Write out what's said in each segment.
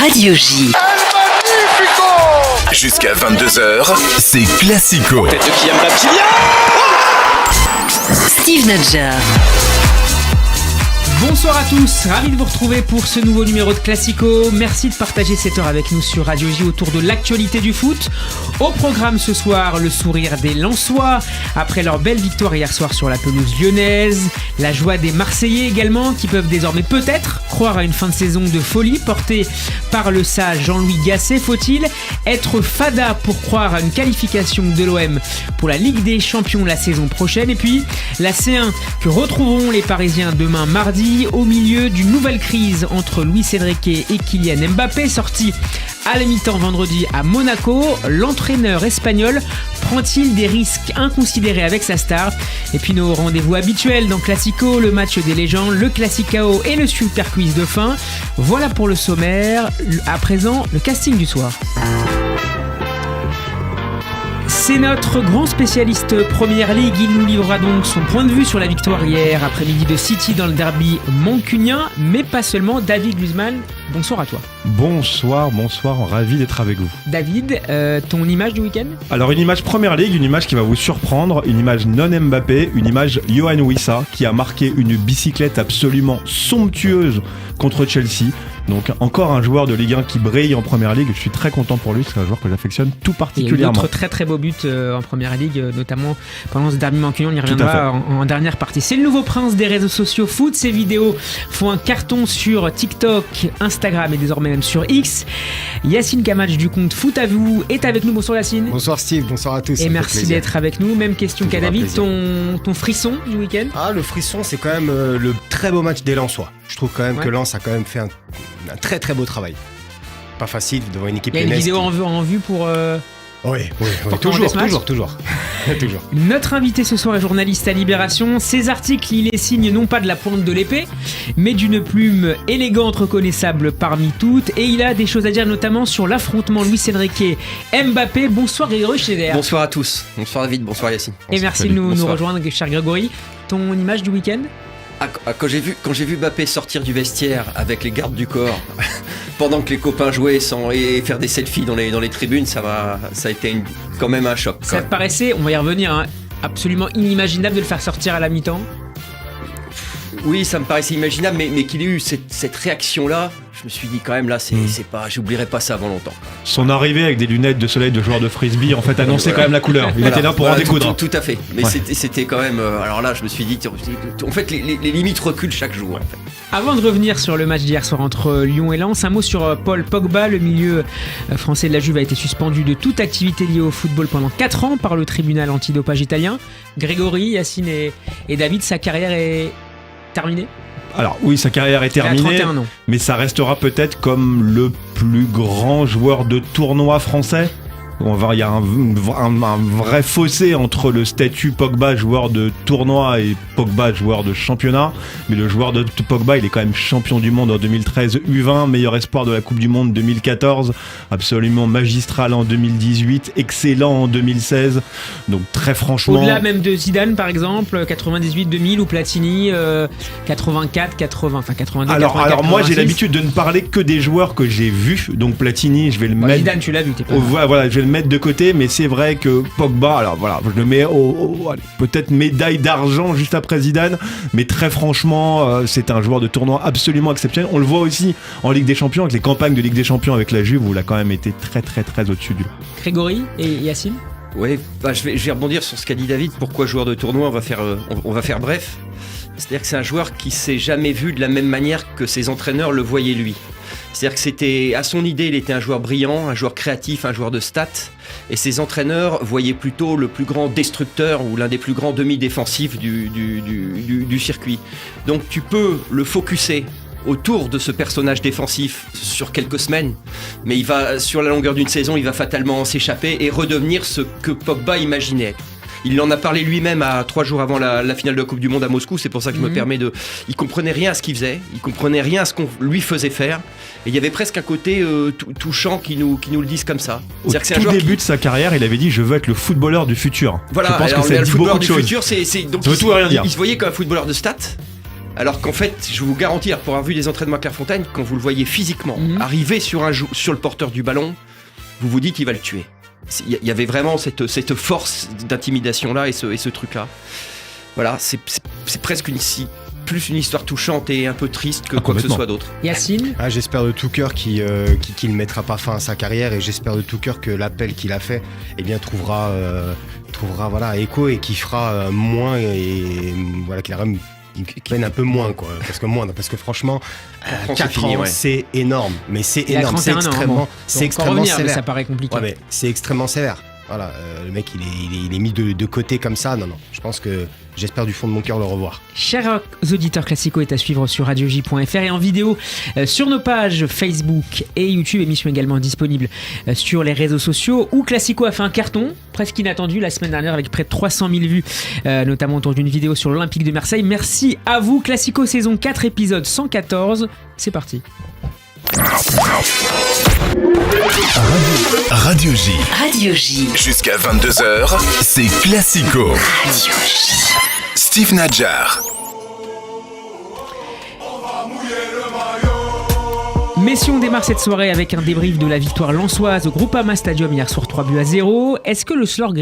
Radio J. Jusqu'à 22h, c'est Classico. Tête de Kylian Mbappé. Steve Nadjar. Bonsoir à tous, ravi de vous retrouver pour ce nouveau numéro de Classico. Merci de partager cette heure avec nous sur Radio J autour de l'actualité du foot. Au programme ce soir, le sourire des Lensois après leur belle victoire hier soir sur la pelouse lyonnaise. La joie des Marseillais également qui peuvent désormais peut-être croire à une fin de saison de folie portée par le sage Jean-Louis Gasset. Faut-il être fada pour croire à une qualification de l'OM pour la Ligue des Champions la saison prochaine? Et puis la C1 que retrouveront les Parisiens demain mardi au milieu d'une nouvelle crise entre Luis Enrique et Kylian Mbappé, sorti à la mi-temps vendredi à Monaco. L'entraîneur espagnol prend-il des risques inconsidérés avec sa star? Et puis nos rendez-vous habituels dans Classico, le match des légendes, le Classicao et le super quiz de fin. Voilà pour le sommaire. À présent, le casting du soir. C'est notre grand spécialiste Première Ligue. Il nous livrera donc son point de vue sur la victoire hier après-midi de City dans le derby mancunien, mais pas seulement. David Guzman, bonsoir à toi. Bonsoir, ravi d'être avec vous. David, ton image du week-end? Alors une image Première Ligue, une image qui va vous surprendre, une image non Mbappé, une image Yohan Wissa qui a marqué une bicyclette absolument somptueuse contre Chelsea. Donc encore un joueur de Ligue 1 qui brille en Première Ligue. Je suis très content pour lui, c'est un joueur que j'affectionne tout particulièrement. Et d'autres très très beaux buts en Première Ligue, notamment pendant ce derby mancunien. On y reviendra en dernière partie. C'est le nouveau prince des réseaux sociaux foot. Ses vidéos font un carton sur TikTok, Instagram et désormais même sur X. Yacine Kamac du compte Foot à vous est avec nous. Bonsoir Yacine. Bonsoir Steve, bonsoir à tous. Et merci d'être avec nous. Même question qu'à David, ton frisson du week-end? Le frisson, c'est quand même le très beau match des Lensois. Je trouve quand même que Lens a quand même fait un très très beau travail. Pas facile devant une équipe. Il y a une vidéo en vue pour... Oui, toujours. Notre invité ce soir est journaliste à Libération. Ses articles, il les signe non pas de la pointe de l'épée, mais d'une plume élégante, reconnaissable parmi toutes. Et il a des choses à dire notamment sur l'affrontement Luis Enrique Mbappé. Bonsoir Grégory Schneider. Bonsoir à tous. Bonsoir David, bonsoir Yacine. Et merci de nous rejoindre, cher Grégory. Ton image du week-end? Quand j'ai vu Mbappé sortir du vestiaire avec les gardes du corps pendant que les copains jouaient et faire des selfies dans les tribunes, ça a été quand même un choc. Ça te paraissait, on va y revenir, absolument inimaginable de le faire sortir à la mi-temps? Oui, ça me paraissait imaginable, mais qu'il ait eu cette réaction-là, je me suis dit quand même là, c'est pas, j'oublierai pas ça avant longtemps. Son arrivée avec des lunettes de soleil de joueur de frisbee, en fait, annonçait quand même la couleur. Il était là pour en découdre. Tout à fait. Mais c'était quand même. Alors là, je me suis dit, en fait, les limites reculent chaque jour. En fait. Avant de revenir sur le match d'hier soir entre Lyon et Lens, un mot sur Paul Pogba. Le milieu français de la Juve a été suspendu de toute activité liée au football pendant 4 ans par le tribunal antidopage italien. Grégory, Yacine et David, sa carrière est terminée? Alors oui, sa carrière est terminée, mais ça restera peut-être comme le plus grand joueur de tournoi français. Il y a un vrai fossé entre le statut Pogba joueur de tournoi et Pogba joueur de championnat, mais le joueur de Pogba, il est quand même champion du monde en 2013 U20, meilleur espoir de la Coupe du Monde 2014, absolument magistral en 2018, excellent en 2016, donc très franchement... Au-delà même de Zidane par exemple, 98-2000 ou Platini, 82, alors moi j'ai l'habitude de ne parler que des joueurs que j'ai vus, donc Platini je vais le mettre... Zidane tu l'as vu, t'es pas... Voilà, je vais le mettre de côté, mais c'est vrai que Pogba, alors voilà, je le mets peut-être médaille d'argent juste après Zidane, mais très franchement, c'est un joueur de tournoi absolument exceptionnel. On le voit aussi en Ligue des Champions, avec les campagnes de Ligue des Champions avec la Juve, où il a quand même été très très très au-dessus du lot. Grégory et Yacine? Oui, je vais rebondir sur ce qu'a dit David. Pourquoi joueur de tournoi? On va faire bref. C'est-à-dire que c'est un joueur qui s'est jamais vu de la même manière que ses entraîneurs le voyaient lui. C'est-à-dire que c'était, à son idée, il était un joueur brillant, un joueur créatif, un joueur de stats. Et ses entraîneurs voyaient plutôt le plus grand destructeur ou l'un des plus grands demi-défensifs du circuit. Donc tu peux le focusser autour de ce personnage défensif sur quelques semaines, mais sur la longueur d'une saison, il va fatalement s'échapper et redevenir ce que Pogba imaginait être. Il en a parlé lui-même 3 jours avant la finale de la Coupe du Monde à Moscou. C'est pour ça que je me permets de... Il comprenait rien à ce qu'il faisait. Il comprenait rien à ce qu'on lui faisait faire. Et il y avait presque un côté touchant qui nous le disent comme ça. Au tout début de sa carrière, il avait dit « Je veux être le footballeur du futur ». Voilà, je pense que ça dit beaucoup de choses. Futur, donc ça veut tout et rien dire. Il se voyait comme un footballeur de stats. Alors qu'en fait, je vais vous garantir, pour avoir vu des entraînements à Clairefontaine, quand vous le voyez physiquement, arriver sur le porteur du ballon, vous vous dites qu'il va le tuer. Il y avait vraiment cette force d'intimidation-là et ce truc-là. Voilà, c'est presque plus une histoire touchante et un peu triste que quoi que ce soit d'autre. Yacine ? J'espère de tout cœur qu'il ne mettra pas fin à sa carrière, et j'espère de tout cœur que l'appel qu'il a fait trouvera voilà, écho, et qu'il fera moins, et voilà, qu'il peine un peu moins, quoi, parce que franchement 4 ans, c'est énorme, mais c'est énorme, c'est extrêmement sévère. Mais ça paraît compliqué. Ouais, mais c'est extrêmement sévère. Voilà, le mec il est mis de côté comme ça. Non, je pense que j'espère du fond de mon cœur le revoir. Chers auditeurs, Classico est à suivre sur radioj.fr et en vidéo sur nos pages Facebook et YouTube. Émission également disponible sur les réseaux sociaux, où Classico a fait un carton presque inattendu la semaine dernière avec près de 300 000 vues, notamment autour d'une vidéo sur l'Olympique de Marseille. Merci à vous. Classico saison 4, épisode 114. C'est parti. Radio J. Radio J. Jusqu'à 22h, c'est Classico. Radio J. Steve Nadjar. Messieurs, on démarre cette soirée avec un débrief de la victoire lensoise au Groupama Stadium hier soir, 3-0. Est-ce que le score,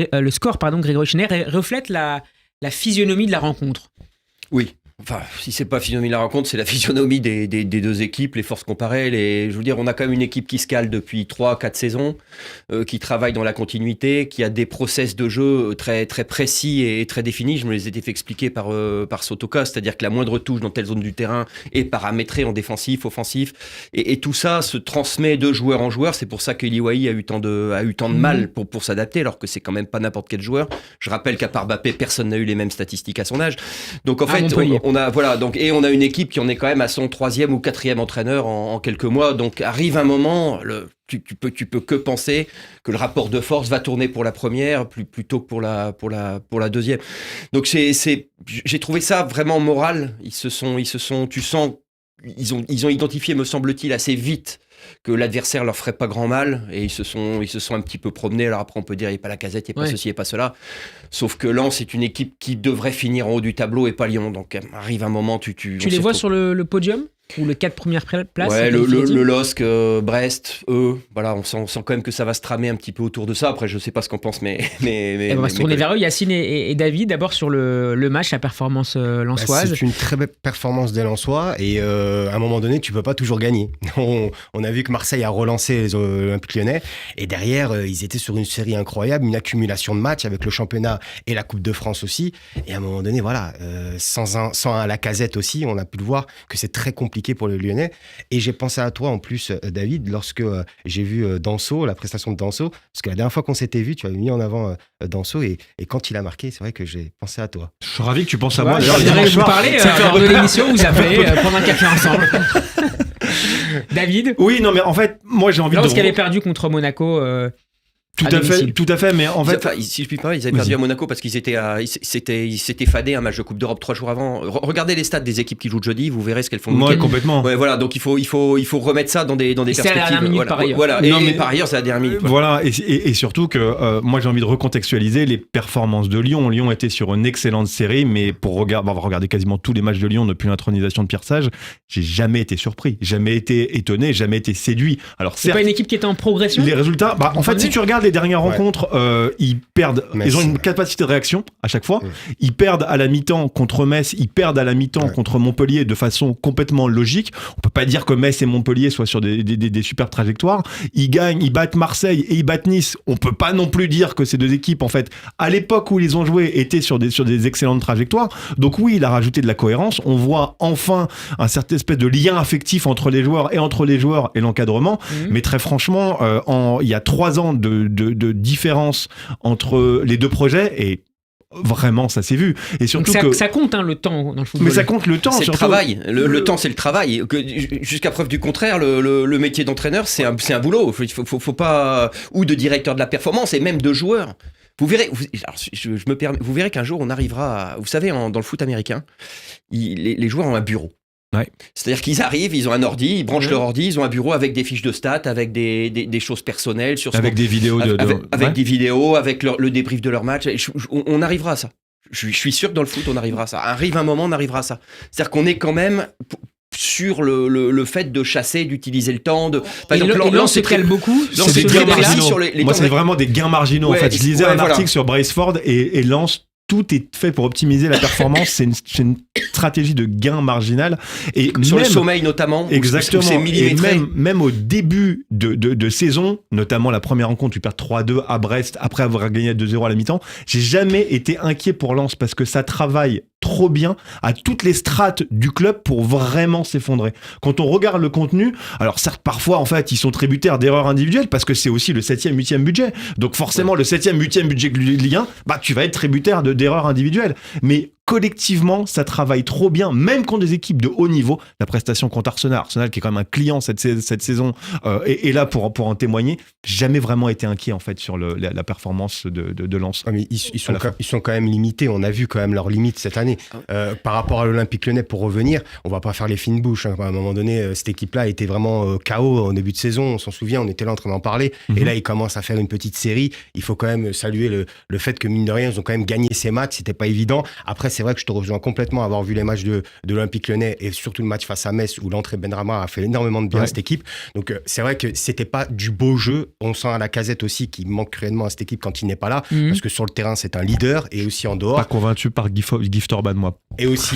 Grégory Schneider, reflète la physionomie de la rencontre ? Oui. Enfin, si c'est pas physionomie de la rencontre, c'est la physionomie des deux équipes, les forces comparées. Je veux dire, on a quand même une équipe qui se cale depuis 3-4 saisons, qui travaille dans la continuité, qui a des process de jeu très, très précis et très définis. Je me les ai fait expliquer par Sotoka, c'est-à-dire que la moindre touche dans telle zone du terrain est paramétrée en défensif, offensif. Et tout ça se transmet de joueur en joueur. C'est pour ça que Eliwahi a eu tant de mal pour s'adapter, alors que c'est quand même pas n'importe quel joueur. Je rappelle qu'à part Mbappé, personne n'a eu les mêmes statistiques à son âge. Donc en fait, on a une équipe qui en est quand même à son 3e ou 4e entraîneur en quelques mois. Donc arrive un moment, tu peux que penser que le rapport de force va tourner pour la première plutôt que pour la deuxième. Donc j'ai trouvé ça vraiment moral. Ils ont identifié, me semble-t-il, assez vite que l'adversaire leur ferait pas grand mal, et ils se sont un petit peu promenés. Alors après on peut dire il n'y a pas la Casette, il n'y a pas ceci, il n'y a pas cela, sauf que Lens c'est une équipe qui devrait finir en haut du tableau et pas Lyon, donc arrive un moment tu les vois sur le podium, ou les 4 premières places? Ouais, le LOSC, Brest, voilà, on sent quand même que ça va se tramer un petit peu autour de ça. Après je sais pas ce qu'on pense, mais on va se tourner vers eux, Yacine et David. D'abord sur le match, la performance lensoise. C'est une très belle performance des Lensois, et à un moment donné tu peux pas toujours gagner. On a vu que Marseille a relancé les Olympiques Lyonnais, et derrière ils étaient sur une série incroyable, une accumulation de matchs avec le championnat et la Coupe de France aussi, et à un moment donné voilà, sans un Lacazette aussi, on a pu le voir que c'est très compliqué pour le Lyonnais. Et j'ai pensé à toi en plus, David, lorsque j'ai vu Danso, la prestation de Danso, parce que la dernière fois qu'on s'était vu, tu avais mis en avant Danso, et quand il a marqué, c'est vrai que j'ai pensé à toi. Je suis ravi que tu penses à moi. Je dirais vous parler lors de l'émission, vous appelez, prendre un café ensemble. David? Oui, non, mais en fait, moi j'ai envie Parce qu'il avait perdu contre Monaco. Tout à fait, mais en fait... si je puis parler, ils avaient perdu à Monaco parce qu'ils s'étaient fadés un match de Coupe d'Europe 3 jours avant. Regardez les stats des équipes qui jouent le jeudi, vous verrez ce qu'elles font le week-end. Ouais, complètement. Ouais, voilà, donc il faut remettre ça dans des perspectives. C'est à la dernière minute par ailleurs. Voilà, et par ailleurs, c'est à la dernière minute. Voilà, et surtout que moi j'ai envie de recontextualiser les performances de Lyon. Lyon était sur une excellente série, mais pour regarder quasiment tous les matchs de Lyon depuis l'intronisation de Pierre Sage, j'ai jamais été surpris, jamais été étonné, jamais été séduit. Alors c'est pas une équipe qui était en progression. Les résultats, en fait, si tu regardes les dernières rencontres, ils perdent, ils ont une capacité de réaction à chaque fois. Ils perdent à la mi-temps contre Metz, ils perdent à la mi-temps contre Montpellier de façon complètement logique. On peut pas dire que Metz et Montpellier soient sur des superbes trajectoires. Ils gagnent, ils battent Marseille et ils battent Nice. On peut pas non plus dire que ces deux équipes, en fait, à l'époque où ils ont joué, étaient sur des excellentes trajectoires. Donc oui, il a rajouté de la cohérence. On voit enfin un certain espèce de lien affectif entre les joueurs et l'encadrement. Mais très franchement, il y a 3 ans de différence entre les deux projets, et vraiment ça s'est vu. Et surtout ça compte le temps dans le football. Mais ça compte le temps, c'est surtout. Le travail. Le temps c'est le travail. Jusqu'à preuve du contraire, le métier d'entraîneur c'est un boulot. Faut pas, ou de directeur de la performance et même de joueur. Vous verrez, vous verrez qu'un jour on arrivera vous savez, dans le foot américain, les joueurs ont un bureau. Ouais. C'est-à-dire qu'ils arrivent, ils ont un ordi, ils branchent leur ordi, ils ont un bureau avec des fiches de stats, avec des choses personnelles, des vidéos, avec des vidéos, avec le débrief de leur match. On arrivera à ça. je suis sûr que dans le foot, on arrivera à ça. Arrive un moment, on arrivera à ça. C'est-à-dire qu'on est quand même sur le fait de chasser, d'utiliser le temps. Par exemple, Lens se cale beaucoup. C'est des gains marginaux. Moi, c'est vraiment des gains marginaux. En fait, je lisais un article sur Braceford et Lens. Tout est fait pour optimiser la performance. C'est une stratégie de gain marginal. Et sur le sommeil notamment. Exactement. C'est millimétré. Et même au début de saison, notamment la première rencontre, tu perds 3-2 à Brest après avoir gagné 2-0 à la mi-temps. J'ai jamais été inquiet pour Lens parce que ça travaille trop bien à toutes les strates du club pour vraiment s'effondrer. Quand on regarde le contenu, alors certes parfois en fait ils sont tributaires d'erreurs individuelles parce que c'est aussi le 7e, 8e budget. Donc forcément le 7e, 8e budget de Ligue 1, tu vas être tributaire d'erreurs individuelles. Mais collectivement, ça travaille trop bien, même contre des équipes de haut niveau. La prestation contre Arsenal qui est quand même un client cette saison, est là pour en témoigner. Jamais vraiment été inquiet en fait sur la performance de Lens. Mais ils sont quand même limités. On a vu quand même leurs limites cette année. Par rapport à l'Olympique Lyonnais, pour revenir, on va pas faire les fines bouches. À un moment donné, cette équipe-là était vraiment KO au début de saison. On s'en souvient, on était là en train d'en parler. Et là, ils commencent à faire une petite série. Il faut quand même saluer le fait que mine de rien, ils ont quand même gagné ces matchs. C'était pas évident. Après, c'est vrai que je te rejoins complètement, avoir vu les matchs de l'Olympique Lyonnais et surtout le match face à Metz où l'entrée Benrahma a fait énormément de bien à cette équipe. Donc c'est vrai que c'était pas du beau jeu. On sent à Lacazette aussi qu'il manque cruellement à cette équipe quand il n'est pas là, parce que sur le terrain c'est un leader et aussi en dehors. Pas convaincu par Gift Orban, moi. Et aussi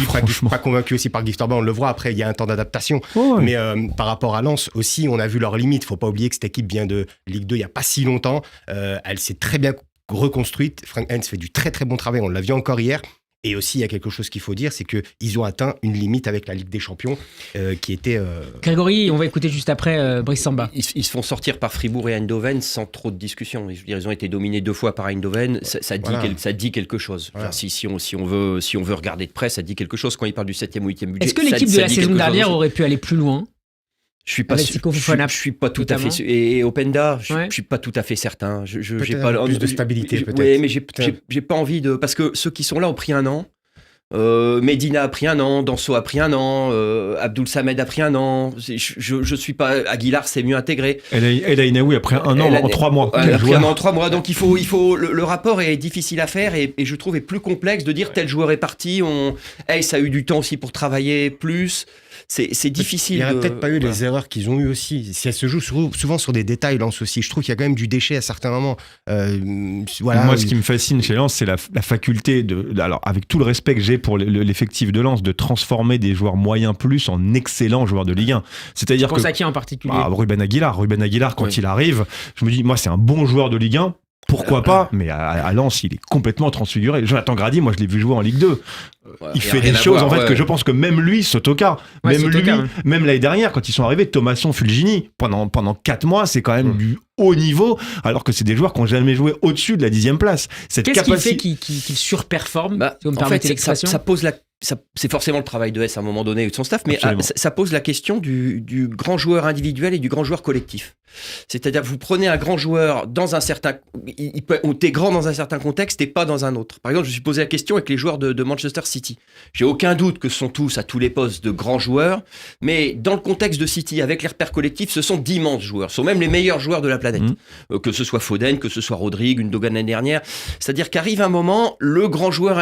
pas convaincu aussi par Gift Orban. On le voit après, il y a un temps d'adaptation. Mais par rapport à Lens aussi, on a vu leurs limites. Faut pas oublier que cette équipe vient de Ligue 2 il y a pas si longtemps. Elle s'est très bien reconstruite. Frank Hens fait du très très bon travail. On l'a vu encore hier. Et aussi, il y a quelque chose qu'il faut dire, c'est qu'ils ont atteint une limite avec la Ligue des Champions qui était... Grégory, on va écouter juste après Brice Samba. Ils se font sortir par Fribourg et Eindhoven sans trop de discussion. Je veux dire, ils ont été dominés 2 fois par Eindhoven. Ça dit quelque chose. Voilà. Si on veut regarder de près, ça dit quelque chose quand ils parlent du 7e ou 8e budget. Est-ce que l'équipe de la saison dernière aurait pu aller plus loin ? Je suis pas tout à fait et Openda, je suis pas tout à fait certain. J'ai pas plus de stabilité peut-être. Oui, mais j'ai pas envie de parce que ceux qui sont là ont pris 1 an. Medina a pris 1 an, Danso a pris 1 an, Abdoul Samed a pris 1 an. Je suis pas Aguilar, c'est mieux intégré. El Ainaoui a pris 1 an en 3 mois. Elle a pris 1 an en 3 mois, donc il faut le rapport est difficile à faire et je trouve est plus complexe de dire tel joueur est parti. Ça a eu du temps aussi pour travailler plus. C'est difficile. Il n'y aurait peut-être pas eu les erreurs qu'ils ont eues aussi. Si elles se jouent souvent sur des détails, Lens aussi. Je trouve qu'il y a quand même du déchet à certains moments. Moi, ce qui me fascine chez Lens, c'est la faculté alors avec tout le respect que j'ai pour l'effectif de Lens, de transformer des joueurs moyens plus en excellents joueurs de Ligue 1. C'est-à-dire que. À qui en particulier Ruben Aguilar, quand il arrive, je me dis, moi, c'est un bon joueur de Ligue 1. Pourquoi pas ? Mais à Lens, il est complètement transfiguré. Jonathan Grady, moi, je l'ai vu jouer en Ligue 2. Il fait des choses que je pense que même lui saute au quart. Même l'année dernière, quand ils sont arrivés, Thomasson, Fulgini, pendant 4 mois, c'est quand même du haut niveau, alors que c'est des joueurs qui n'ont jamais joué au-dessus de la 10e place. Qu'est-ce qui fait qu'ils surperforment, si vous me permettez l'expression ? C'est forcément le travail de S à un moment donné et de son staff, mais ça pose la question du grand joueur individuel et du grand joueur collectif. C'est-à-dire que vous prenez un grand joueur dans un certain... T'es grand dans un certain contexte et pas dans un autre. Par exemple, je me suis posé la question avec les joueurs de Manchester City. J'ai aucun doute que ce sont tous, à tous les postes, de grands joueurs, mais dans le contexte de City, avec les repères collectifs, ce sont d'immenses joueurs. Ce sont même les meilleurs joueurs de la planète. Que ce soit Foden, que ce soit Rodrigue, Gundogan l'année dernière. C'est-à-dire qu'arrive un moment, le grand joueur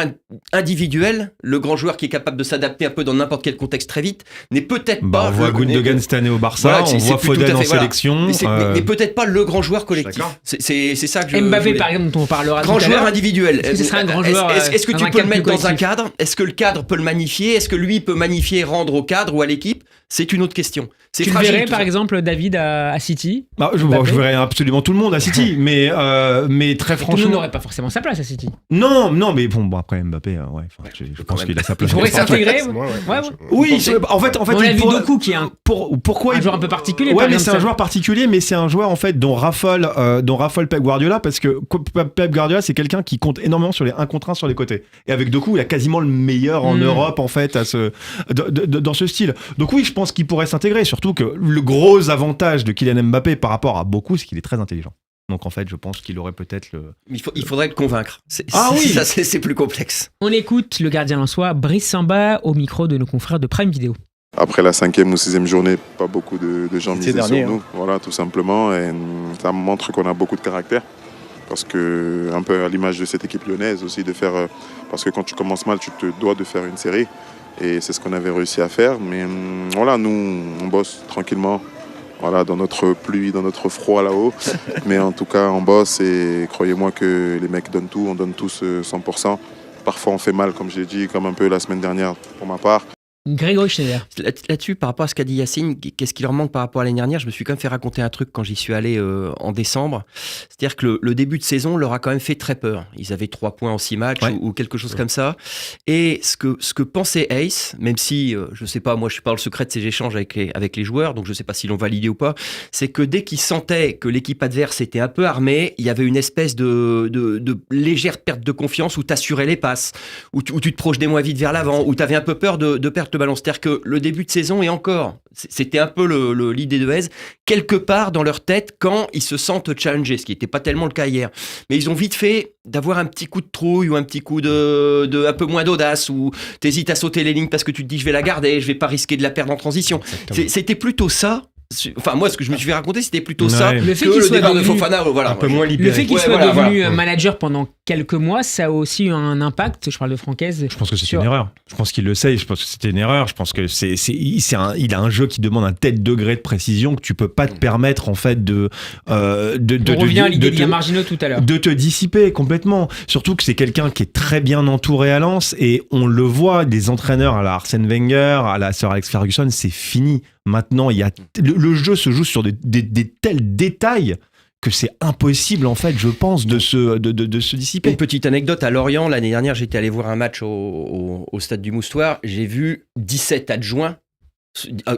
individuel, le grand joueur qui est capable de s'adapter un peu dans n'importe quel contexte très vite, n'est peut-être pas... On voit Gundogan cette année au Barça, on voit Foden en sélection... Mais peut-être pas le grand joueur collectif. C'est ça que Mbappé, par exemple, dont on parlera grand joueur individuel. Est-ce que ce serait un grand joueur Est-ce que tu peux le mettre dans un cadre ? Est-ce que le cadre peut le magnifier ? Est-ce que lui peut magnifier et rendre au cadre ou à l'équipe ? C'est une autre question. Tu verrais par exemple David à City ? Je verrais absolument tout le monde à City, mais très franchement... Tout le monde n'aurait pas forcément sa place à City. Non, mais bon, après Mbappé, je pense qu'il a sa place. Il pourrait s'intégrer. Oui, en fait, on a vu Doku qui est un joueur un peu particulier. Ouais, mais c'est un joueur particulier, mais c'est un joueur en fait dont raffole Pep Guardiola, parce que Pep Guardiola, c'est quelqu'un qui compte énormément sur les 1 contre 1 sur les côtés. Et avec Doku, il a quasiment le meilleur en Europe en fait dans ce style. Donc oui, je pense qu'il pourrait s'intégrer, surtout que le gros avantage de Kylian Mbappé par rapport à beaucoup, c'est qu'il est très intelligent. Donc en fait, je pense qu'il aurait peut-être le... Il faudrait le convaincre. Oui, ça c'est plus complexe. On écoute le gardien lensois Brice Samba au micro de nos confrères de Prime Video. Après la 5e ou 6e journée, pas beaucoup de gens misaient sur nous. Voilà, tout simplement. Et ça montre qu'on a beaucoup de caractère. parce que un peu à l'image de cette équipe lyonnaise aussi, de faire, parce que quand tu commences mal, tu te dois de faire une série. Et c'est ce qu'on avait réussi à faire. Mais voilà, nous, on bosse tranquillement. Voilà, dans notre pluie, dans notre froid là-haut. Mais en tout cas, on bosse et croyez-moi que les mecs donnent tout, on donne tous 100%. Parfois, on fait mal, comme j'ai dit, comme un peu la semaine dernière pour ma part. Grégory Schneider. Là-dessus, par rapport à ce qu'a dit Yacine, qu'est-ce qui leur manque par rapport à l'année dernière ? Je me suis quand même fait raconter un truc quand j'y suis allé en décembre. C'est-à-dire que le début de saison leur a quand même fait très peur. Ils avaient 3 points en 6 matchs ou quelque chose comme ça. Et ce que pensait Ace, même si, je sais pas, moi je suis pas le secret de ces échanges avec les joueurs, donc je sais pas s'ils l'ont validé ou pas, c'est que dès qu'ils sentaient que l'équipe adverse était un peu armée, il y avait une espèce de légère perte de confiance où t'assurais les passes, où tu te projetais moins vite vers l'avant, où t'avais un peu peur de perdre le ballon. C'est-à-dire que le début de saison, et encore, c'était un peu l'idée de Hez, quelque part dans leur tête quand ils se sentent challengés, ce qui n'était pas tellement le cas hier. Mais ils ont vite fait d'avoir un petit coup de trouille ou un petit coup de un peu moins d'audace, ou t'hésites à sauter les lignes parce que tu te dis je vais la garder, je vais pas risquer de la perdre en transition. C'était plutôt ça. Enfin, moi, ce que je me suis fait raconter, c'était plutôt ça. Le fait que qu'il le soit départ de devenu Fofana, voilà. Un peu moins libéré. Le fait qu'il soit devenu manager pendant quelques mois, ça a aussi eu un impact. Je parle de Francaise. Je pense que c'est une erreur. Je pense qu'il le sait. Je pense que c'était une erreur. Je pense que il a un jeu qui demande un tel degré de précision que tu peux pas te permettre en fait de. On revient à l'idée de Liam Marginot tout à l'heure. De te dissiper complètement. Surtout que c'est quelqu'un qui est très bien entouré à Lens et on le voit, des entraîneurs à la Arsène Wenger, à la Sir Alex Ferguson, c'est fini. Maintenant, le jeu se joue sur des tels détails que c'est impossible, en fait, je pense, de se dissiper. Une petite anecdote, à Lorient, l'année dernière, j'étais allé voir un match au stade du Moustoir. J'ai vu 17 adjoints,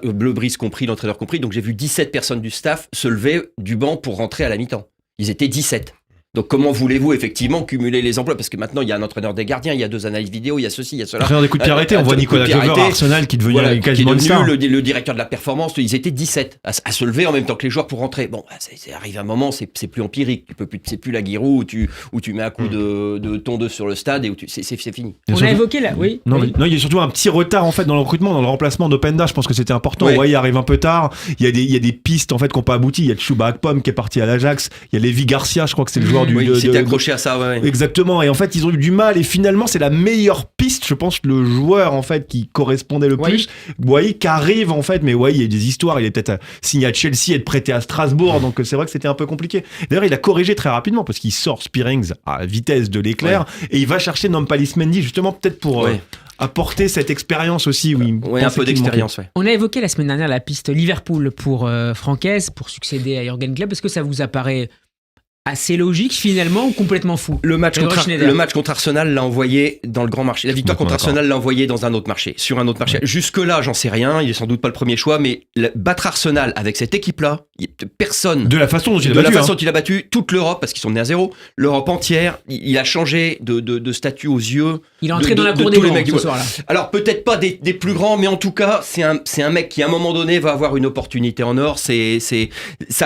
Bleu Brise compris, l'entraîneur compris, donc j'ai vu 17 personnes du staff se lever du banc pour rentrer à la mi-temps. Ils étaient 17. Donc comment voulez-vous effectivement cumuler les emplois ? Parce que maintenant il y a un entraîneur des gardiens, il y a 2 analystes vidéo, il y a ceci, il y a cela. Entraîneur des coups de pied arrêtés, on voit Nicolas Glover à Arsenal qui est devenu quasiment une star. Le directeur de la performance, ils étaient 17 à se lever en même temps que les joueurs pour rentrer. Bon, c'est arrivé un moment, c'est plus empirique, c'est plus la Giroud où tu mets un coup de tondeuse sur le stade et où c'est fini. On a évoqué là, oui. Non, il y a surtout un petit retard en fait dans le recrutement, dans le remplacement d'Openda. Je pense que c'était important. Ouais, il arrive un peu tard. Il y a des pistes en fait qui n'ont pas abouti. Il y a Chouba Akpom qui est parti à l'Ajax. Il y a Lévi Garcia, je crois que c'est le joueur à ça, ouais. Exactement, et en fait ils ont eu du mal et finalement c'est la meilleure piste, je pense, le joueur en fait qui correspondait le plus, qui arrive en fait, mais il y a des histoires, il est peut-être signé à Chelsea, être prêté à Strasbourg, donc c'est vrai que c'était un peu compliqué. D'ailleurs il a corrigé très rapidement parce qu'il sort Spearings à la vitesse de l'éclair et il va chercher Nampalys Mendy justement peut-être pour apporter cette expérience aussi. Un peu d'expérience. On a évoqué la semaine dernière la piste Liverpool pour Francaise, pour succéder à Jürgen Klopp. Est-ce que ça vous apparaît assez logique finalement ou complètement fou? Le match contre Arsenal l'a envoyé dans le grand marché. La victoire contre Arsenal l'a envoyé dans un autre marché, sur un autre marché. Ouais. Jusque-là, j'en sais rien. Il est sans doute pas le premier choix, mais battre Arsenal avec cette équipe-là, personne. De la façon dont il a battu toute l'Europe, parce qu'ils sont menés à 0. L'Europe entière. Il a changé de statut aux yeux. Il est entré dans la cour des grands ce soir-là. Alors peut-être pas des plus grands, mais en tout cas, c'est un mec qui à un moment donné va avoir une opportunité en or. Ça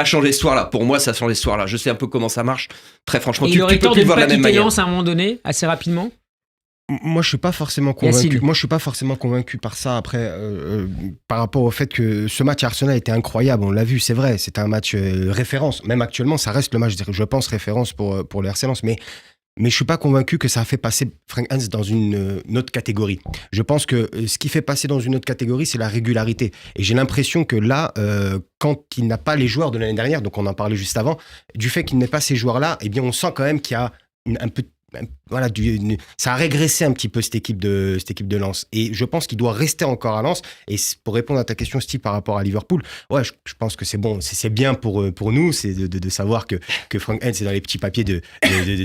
a changé ce soir-là. Pour moi, ça a changé ce soir-là. Je sais un peu comment ça marche. Très franchement, tu peux plus voir de la même manière. À un moment donné, assez rapidement. Moi, je suis pas forcément convaincu. Moi, je suis pas forcément convaincu par ça. Après, par rapport au fait que ce match à Arsenal était incroyable, on l'a vu, c'est vrai. C'était un match référence. Même actuellement, ça reste le match, je pense, référence pour le RC Lens. Mais je suis pas convaincu que ça a fait passer Frank Hans dans une autre catégorie. Je pense que ce qui fait passer dans une autre catégorie, c'est la régularité. Et j'ai l'impression que là, quand il n'a pas les joueurs de l'année dernière, donc on en parlait juste avant, du fait qu'il n'ait pas ces joueurs-là, eh bien on sent quand même qu'il y a un peu... Voilà, ça a régressé un petit peu cette équipe de Lens. Et je pense qu'il doit rester encore à Lens. Et pour répondre à ta question, Steve, par rapport à Liverpool, je pense que c'est bon. C'est bien pour nous, c'est de savoir que Frank Hans est dans les petits papiers de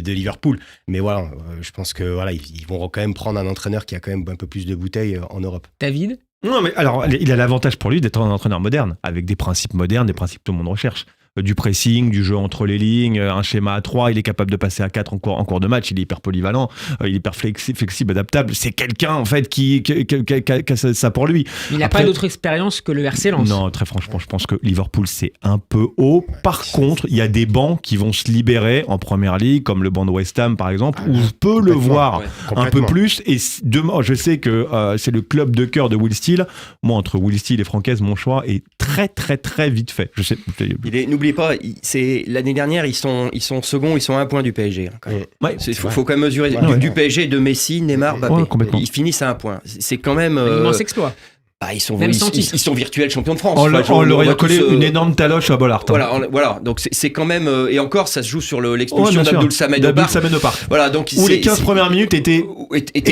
Liverpool. Mais voilà, je pense que ils vont quand même prendre un entraîneur qui a quand même un peu plus de bouteilles en Europe. David ? Non, mais alors, il a l'avantage pour lui d'être un entraîneur moderne, avec des principes modernes, des principes que tout le monde recherche. Du pressing, du jeu entre les lignes, un schéma à 3, il est capable de passer à 4 en cours de match, il est hyper polyvalent, il est hyper flexible, adaptable. C'est quelqu'un, en fait, qui a ça pour lui. Il n'a pas d'autre expérience que le RC Lens. Non, très franchement, je pense que Liverpool, c'est un peu haut. Par contre, il y a des bancs qui vont se libérer en première ligue, comme le banc de West Ham, par exemple, où je peux le voir un peu plus. Et demain, je sais que c'est le club de cœur de Will Steele. Moi, entre Will Steele et Francaise, mon choix est très très très vite fait. Je sais. N'oubliez pas, c'est l'année dernière, ils sont seconds, ils sont à 1 point du PSG. Hein, quand même. Ouais, Il faut quand même mesurer du PSG, de Messi, Neymar, Mbappé. Complètement. Ils finissent à 1 point. C'est quand même. Un immense exploit. Ils sont virtuels champions de France. On leur a collé une énorme taloche à Bollard. Voilà. Donc c'est quand même et encore ça se joue sur l'expulsion d'Abdoul Samed au parc. Voilà, donc où les 15 premières minutes étaient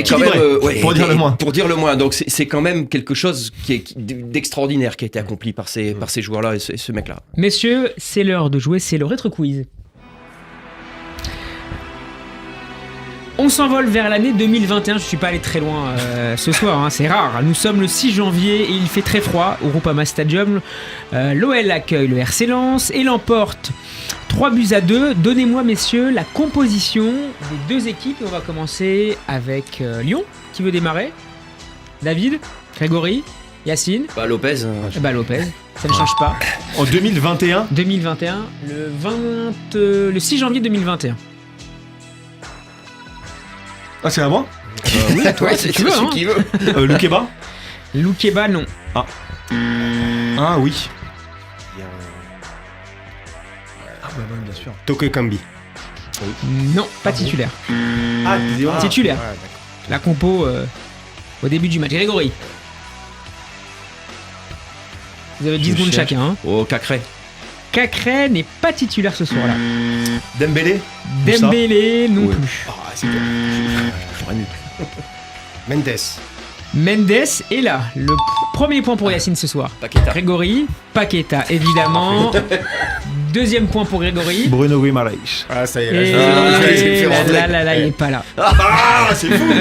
quand même pour dire le moins. Pour dire le moins. Donc c'est quand même quelque chose d'extraordinaire qui a été accompli par ces joueurs-là et ce mec-là. Messieurs, c'est l'heure de jouer, c'est le rétro quiz. On s'envole vers l'année 2021, je suis pas allé très loin ce soir, hein, c'est rare. Nous sommes le 6 janvier et il fait très froid au Groupama Stadium. L'OL accueille le RC Lens et l'emporte 3-2. Donnez-moi, messieurs, la composition des deux équipes. Et on va commencer avec Lyon, qui veut démarrer. David, Grégory, Yacine. Lopez. Lopez, ça ne change pas. En 2021 le 6 janvier 2021. Ah, c'est à moi Oui, à toi, si tu veux. Celui qui veut. Loukeba Loukeba, non. Ah oui. Bien sûr. Toko Kambi. Non, pas titulaire. Ouais, Titulaire. d'accord. La compo au début du match. Grégory. Vous avez 10 secondes chacun. Hein. Cacré. Cacré n'est pas titulaire ce soir-là. Dembélé Dembélé non plus. C'est dur. J'aurais nul. Mendes. est là. Le premier point pour Yacine ce soir. Paqueta. Grégory. Paqueta, évidemment. Deuxième point pour Grégory. Bruno Guimaraes. Ah, ça y Et est. là, il est pas là. Ah, c'est fou.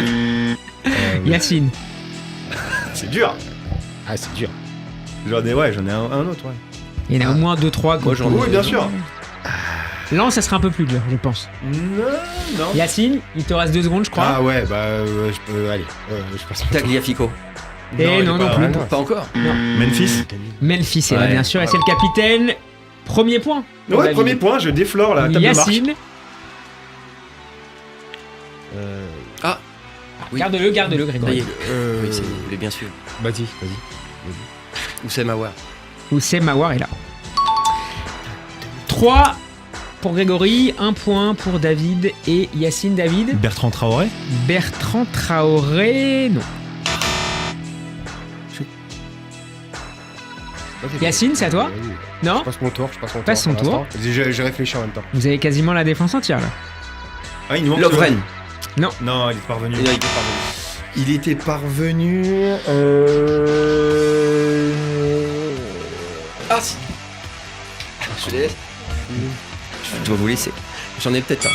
Yacine. C'est dur. Ah, c'est dur. J'en ai un autre, ouais. Il y en a au moins 2-3. Moi, j'en ai. Oui, bien sûr. Là, ça sera un peu plus dur, je pense. Non. Yacine, il te reste 2 secondes, je crois. Ah ouais, je peux. Allez, je passe. Tagliafico. Et non plus. Pas encore. Memphis est là, bien sûr, et c'est le capitaine. Premier point. Ouais, premier point, je déflore la table de marche. Yacine. Oui. Garde-le, Grégory. Oui, c'est vous voulez bien sûr. Vas-y. Oussem Aouar. Oussem Aouar est là. 3 pour Grégory, 1 point pour David et Yacine. David. Bertrand Traoré. Non. Yacine, c'est à toi? Non. Je passe mon tour. Passe son tour. Je réfléchis en même temps. Vous avez quasiment la défense entière là. Ah, il nous manque Lovren. Non, il est parvenu. Il était parvenu. Ah si. Je dois vous laisser. J'en ai peut-être un.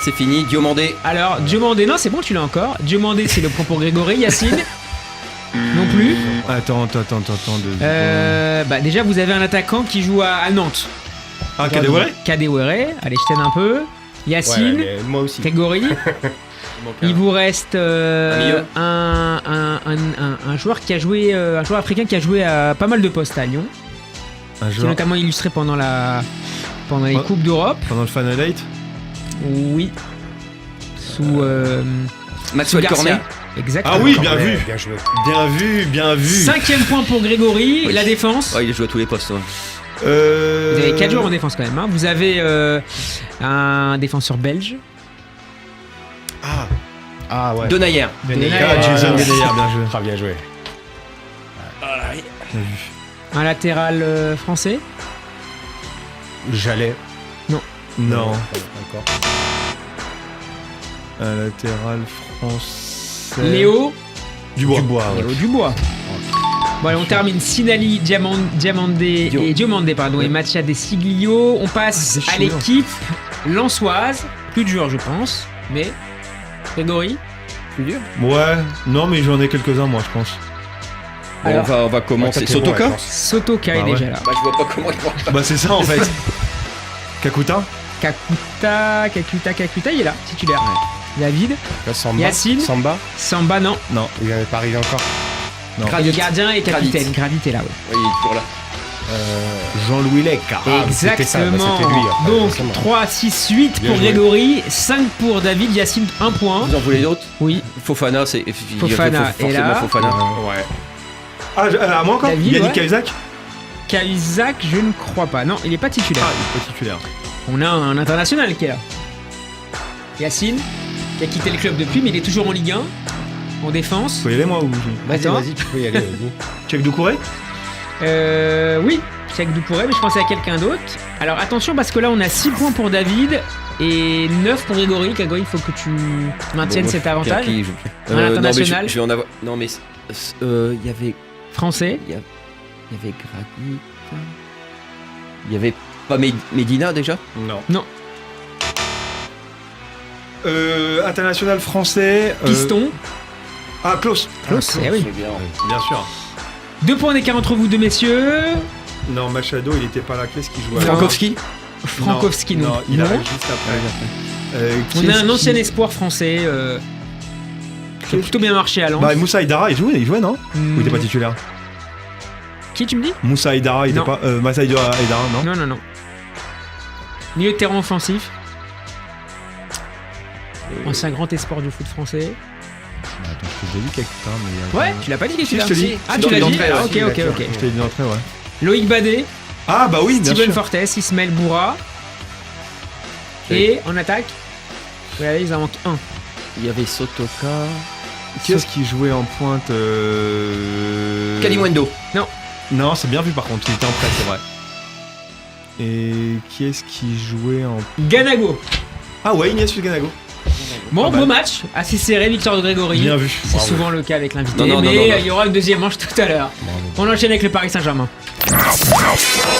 C'est fini, Diomandé. Alors, Diomandé, non, c'est bon, tu l'as encore. Diomandé, c'est le point pour Grégory. Yacine. Non plus. Attends. Déjà, vous avez un attaquant qui joue à Nantes. Ah, Kadewere. Allez, je t'aide un peu. Yacine. Ouais, moi aussi. Grégory. Il vous reste milieu. un joueur qui a joué, un joueur africain qui a joué à pas mal de postes à Lyon. Qui est notamment illustré pendant les Coupes d'Europe. Pendant le Final 8. Oui. Sous Maxwell Garcia. Cornet. Exactement. Ah oui, bien vu. Bien joué. Bien vu. 5e point pour Grégory. Oui. La défense. Ouais, il joue à tous les postes. Ouais. Vous avez 4 joueurs en défense quand même. Hein. Vous avez un défenseur belge. Ah ouais. Denayer. Jason Denayer, bien joué. Très bien joué. Bien vu. Un latéral français. J'allais. Non. Encore. Un latéral français. Léo Dubois. Léo Dubois. Bon, allez, on termine Sinali, Diomandé et Mattia Desiglio. On passe à l'équipe lensoise. Plus dur, je pense. Mais Grégory, plus dur. Ouais. Non, mais j'en ai quelques-uns, moi, je pense. Bon, Alors, on va commencer. Ouais, ça, c'est bon, Sotoka. ouais, Sotoka est ouais. déjà là. Bah, je vois pas comment il va. Bah, c'est ça, en fait. Kakuta. Kakuta, il est là, titulaire. David, Là, Samba. Yacine. Samba, non. Non. Il n'avait pas arrivé encore. Non. Et le gardien et capitaine. Gradit est là, ouais. Oui, il est toujours là. Jean-Louis Lecca. C'était ça, bah, Exactement. c'était lui, après, Donc forcément. 3, 6, 8 Bien pour joué. Grégory, 5 pour David, Yacine 1 point. Vous en voulez d'autres? Oui. Fofana, c'est. Fofana est forcément là. Fofana. Ouais. À moi encore. David, Yannick ouais. Cahuzac. Cahuzac, je ne crois pas. Non, il est pas titulaire. Ah, il est pas titulaire. On a un international qui est là. Yacine, qui a quitté le club depuis, mais il est toujours en Ligue 1, en défense. Faut y aller moi ou Vas-y, Attends. vas-y, tu peux y aller, vas-y. Cheikh Doucouré. Oui, Cheikh Doucouré, mais je pensais à quelqu'un d'autre. Alors attention, parce que là, on a 6 points pour David et 9 pour Grégory. Grégory, il faut que tu maintiennes cet avantage. Qui Un international. Non, mais je vais en avoir. Non, mais il y avait. Français. Il y avait Granit. Il y avait pas Medina déjà. Non. Non. International français. Piston. Ah, Klaus. Klaus, eh oui. Bien sûr. 2 points d'écart entre vous deux, messieurs. Non, Machado, il était pas là. Qu'est-ce qu'il jouait Non. Frankowski. Frankowski, non. Non, il Non. arrive juste après. On Qui a est-ce un qui- ancien espoir français qui a plutôt bien marché à Lens. Bah, Moussa Aidara, il jouait non Hmm. Ou il était pas titulaire Qui tu me dis? Moussa Aidara, il Non. était pas. Moussa Aidara, non Non. Milieu de terrain offensif. Ancien grand espoir du foot français. Attends, je t'ai dit quelque part, mais. Ouais, tu l'as pas dit que tu l'as je te dis. Ah, C'est tu dans l'as dit l'entrée, Ah, ouais. ok. Je t'ai dit d'entrée, ouais. Loïc Badet, Ah, bah oui, bien Steven sûr. Fortes, Ismaël Boura. Et en attaque, regardez, ils en manquent un. Il y avait Sotoka. Qui est-ce qui jouait en pointe Kalimundo. Non, c'est bien vu par contre, il était en prêt, c'est vrai. Et qui est-ce qui jouait en. Ganago. Ah ouais, Ignace Ganago. Bon, Ah bah. beau match, assez serré, victoire de Grégory. Bien vu. C'est souvent le cas avec l'invité, Non, mais non. il y aura une deuxième manche tout à l'heure. On enchaîne avec le Paris Saint-Germain.